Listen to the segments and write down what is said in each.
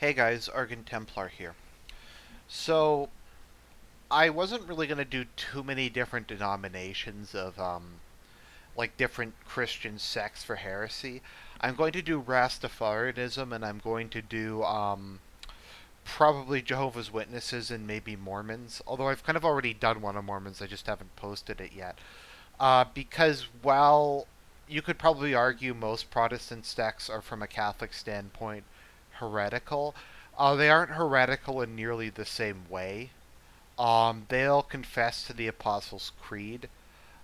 Hey guys, Argent Templar here. So, I wasn't really going to do too many different denominations of, like different Christian sects for heresy. I'm going to do Rastafarianism and I'm going to do, probably Jehovah's Witnesses and maybe Mormons. Although I've kind of already done one of Mormons, I just haven't posted it yet. Because while you could probably argue most Protestant sects are, from a Catholic standpoint, heretical, they aren't heretical in nearly the same way. They'll confess to the Apostles' Creed,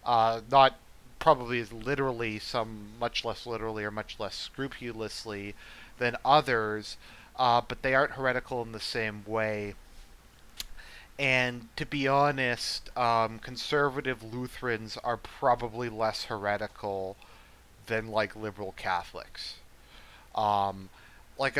not probably as literally, some much less literally or much less scrupulously than others, but they aren't heretical in the same way. And to be honest, conservative Lutherans are probably less heretical than like liberal Catholics. Um, like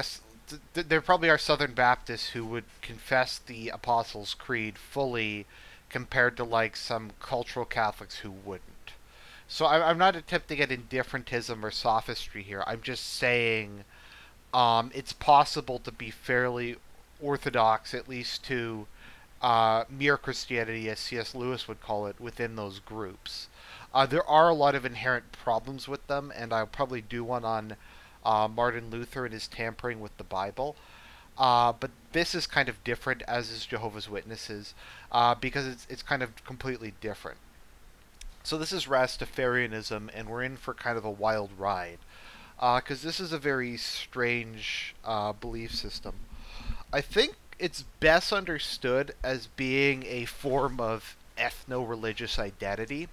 there probably are Southern Baptists who would confess the Apostles' Creed fully, compared to like some cultural Catholics who wouldn't. So I'm not attempting at indifferentism or sophistry here. I'm just saying it's possible to be fairly orthodox, at least to mere Christianity, as C.S. Lewis would call it, within those groups. There are a lot of inherent problems with them, and I'll probably do one on Martin Luther and his tampering with the Bible. But this is kind of different, as is Jehovah's Witnesses, because it's kind of completely different. So this is Rastafarianism, and we're in for kind of a wild ride, because this is a very strange belief system. I think it's best understood as being a form of ethno-religious identity,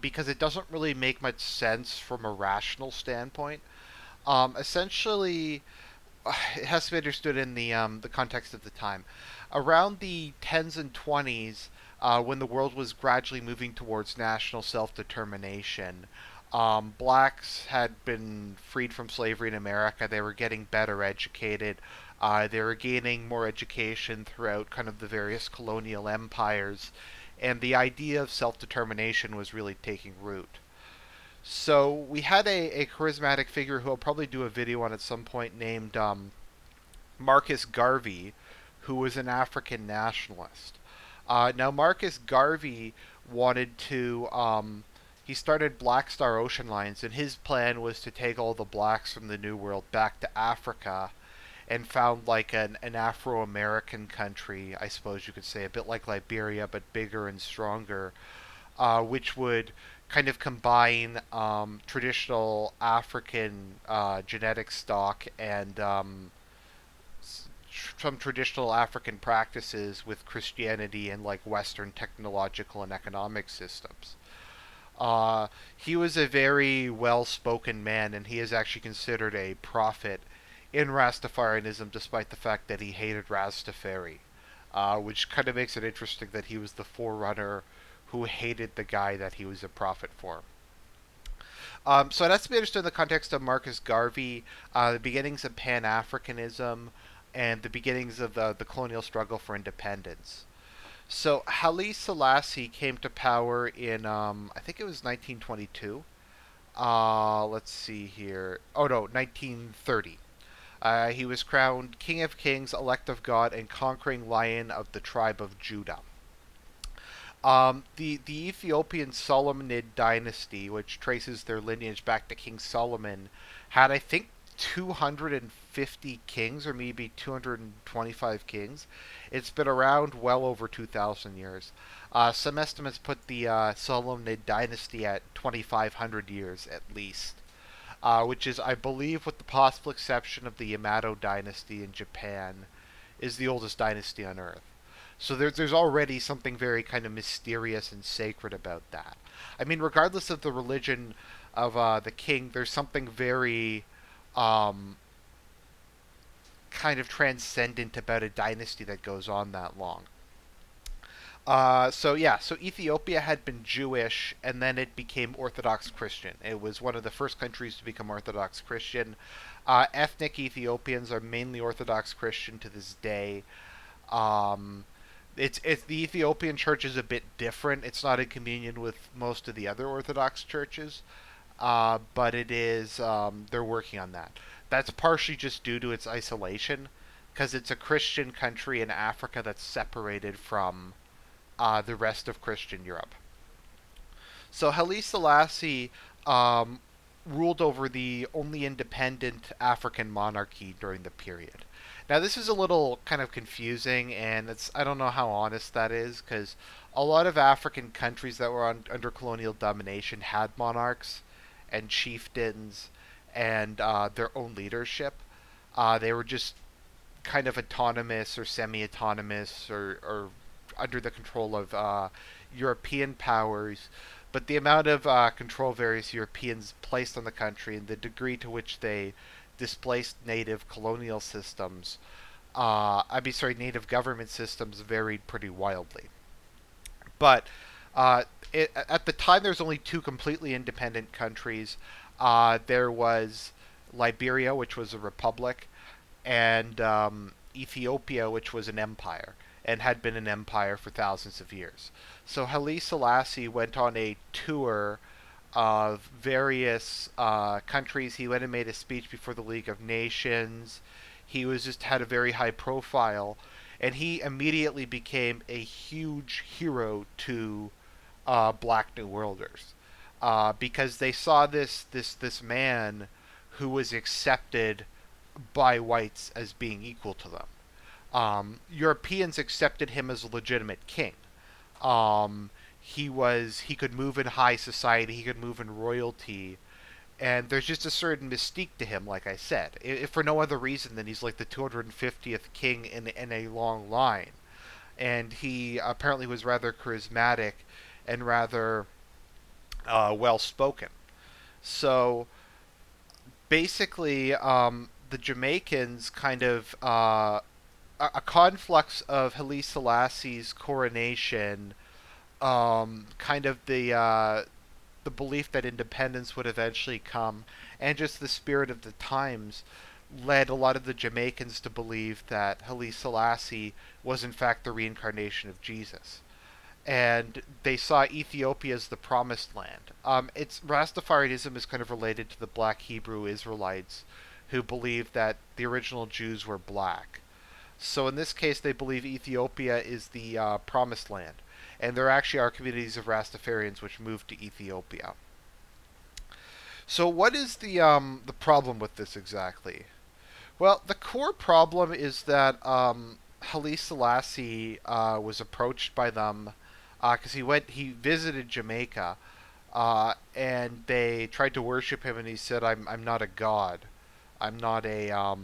because it doesn't really make much sense from a rational standpoint. Essentially, it has to be understood in the context of the time. Around the tens and twenties, when the world was gradually moving towards national self-determination, blacks had been freed from slavery in America. They were getting better educated. They were gaining more education throughout kind of the various colonial empires, and the idea of self-determination was really taking root. So we had a charismatic figure who I'll probably do a video on at some point, named Marcus Garvey, who was an African nationalist. Now, Marcus Garvey wanted to. He started Black Star Ocean Lines, and his plan was to take all the blacks from the New World back to Africa and found like an Afro American country, I suppose you could say, a bit like Liberia, but bigger and stronger, which would kind of combine traditional African genetic stock and some traditional African practices with Christianity and like Western technological and economic systems. He was a very well spoken man, and he is actually considered a prophet in Rastafarianism, despite the fact that he hated Rastafari, which kind of makes it interesting that he was the forerunner who hated the guy that he was a prophet for. So it has to be understood in the context of Marcus Garvey, the beginnings of Pan Africanism, and the beginnings of the colonial struggle for independence. So Halie Selassie came to power in, I think it was 1922. Let's see here. Oh no, 1930. He was crowned King of Kings, elect of God, and conquering lion of the tribe of Judah. The Ethiopian Solomonid dynasty, which traces their lineage back to King Solomon, had, I think, 250 kings, or maybe 225 kings. It's been around well over 2,000 years. Some estimates put the Solomonid dynasty at 2,500 years at least, which is, I believe, with the possible exception of the Yamato dynasty in Japan, is the oldest dynasty on Earth. So there's already something very kind of mysterious and sacred about that. I mean, regardless of the religion of the king, there's something very um, kind of transcendent about a dynasty that goes on that long. So Ethiopia had been Jewish, and then it became Orthodox Christian. It was one of the first countries to become Orthodox Christian. Ethnic Ethiopians are mainly Orthodox Christian to this day. Um, it's the Ethiopian church is a bit different. It's not in communion with most of the other Orthodox churches, but it is. They're working on that. that's partially just due to its isolation, because it's a Christian country in Africa that's separated from the rest of Christian Europe. So Haile Selassie um, ruled over the only independent African monarchy during the period. Now this is a little kind of confusing, and I don't know how honest that is, because a lot of African countries that were under colonial domination had monarchs and chieftains and their own leadership. They were just kind of autonomous or semi-autonomous or under the control of European powers, but the amount of control various Europeans placed on the country and the degree to which they displaced native colonial systems, native government systems varied pretty wildly. But at the time, there was only two completely independent countries. There was Liberia, which was a republic, and Ethiopia, which was an empire and had been an empire for thousands of years. So Haile Selassie went on a tour of various countries. He went and made a speech before the League of Nations. He was just had a very high profile, and he immediately became a huge hero to Black New Worlders because they saw this man who was accepted by whites as being equal to them. Europeans accepted him as a legitimate king. He could move in high society, he could move in royalty, and there's just a certain mystique to him. Like I said, if for no other reason than he's like the 250th king in a long line, and he apparently was rather charismatic and rather well spoken. So basically, the Jamaicans kind of a conflux of Haile Selassie's coronation, kind of the belief that independence would eventually come, and just the spirit of the times led a lot of the Jamaicans to believe that Haile Selassie was in fact the reincarnation of Jesus. And they saw Ethiopia as the promised land. It's Rastafarianism is kind of related to the Black Hebrew Israelites, who believed that the original Jews were black. So in this case, they believe Ethiopia is the promised land, and there actually are communities of Rastafarians which moved to Ethiopia. So what is the problem with this exactly? Well, the core problem is that Haile Selassie was approached by them because he visited Jamaica, and they tried to worship him, and he said, I'm not a god. I'm not a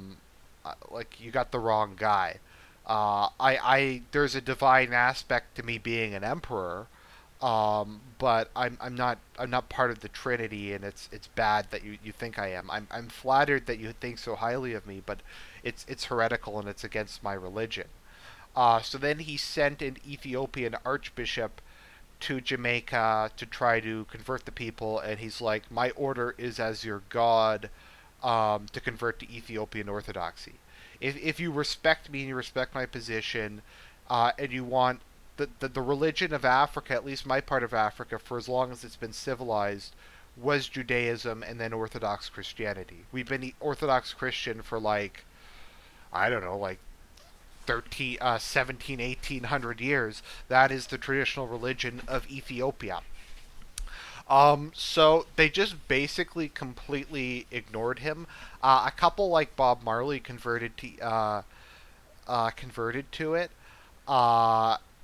like you got the wrong guy. There's a divine aspect to me being an emperor, but I'm not part of the Trinity, and it's bad that you think I am. I'm flattered that you think so highly of me, but it's heretical and it's against my religion. So then he sent an Ethiopian archbishop to Jamaica to try to convert the people, and he's like, my order is as your god, to convert to Ethiopian Orthodoxy. If you respect me and you respect my position, and you want the religion of Africa, at least my part of Africa, for as long as it's been civilized, was Judaism and then Orthodox Christianity. We've been Orthodox Christian for like, I don't know, like 17, 1800 years. That is the traditional religion of Ethiopia. So they just basically completely ignored him. A couple like Bob Marley converted to it,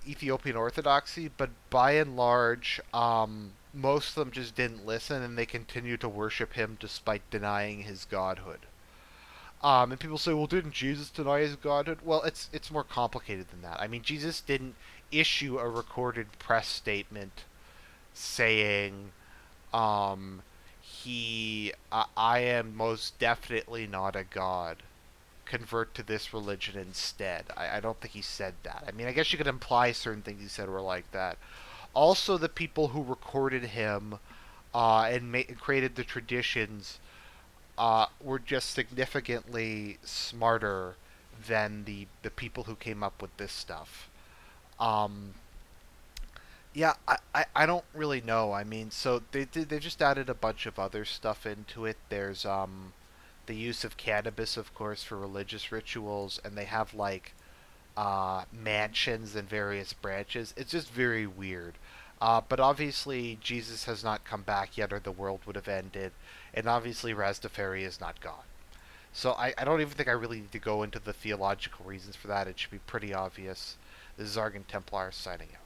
Ethiopian Orthodoxy, but by and large, most of them just didn't listen, and they continued to worship him despite denying his godhood. And people say, well, didn't Jesus deny his godhood? Well, it's more complicated than that. I mean, Jesus didn't issue a recorded press statement saying, I am most definitely not a god. Convert to this religion instead. I don't think he said that. I mean, I guess you could imply certain things he said were like that. Also, the people who recorded him and created the traditions were just significantly smarter than the people who came up with this stuff. Um, yeah, I don't really know. I mean, so they just added a bunch of other stuff into it. the use of cannabis, of course, for religious rituals, and they have like mansions and various branches. It's just very weird. But obviously, Jesus has not come back yet, or the world would have ended, and obviously, Rastafari is not God. So I don't even think I really need to go into the theological reasons for that. It should be pretty obvious. This is Argent Templar signing out.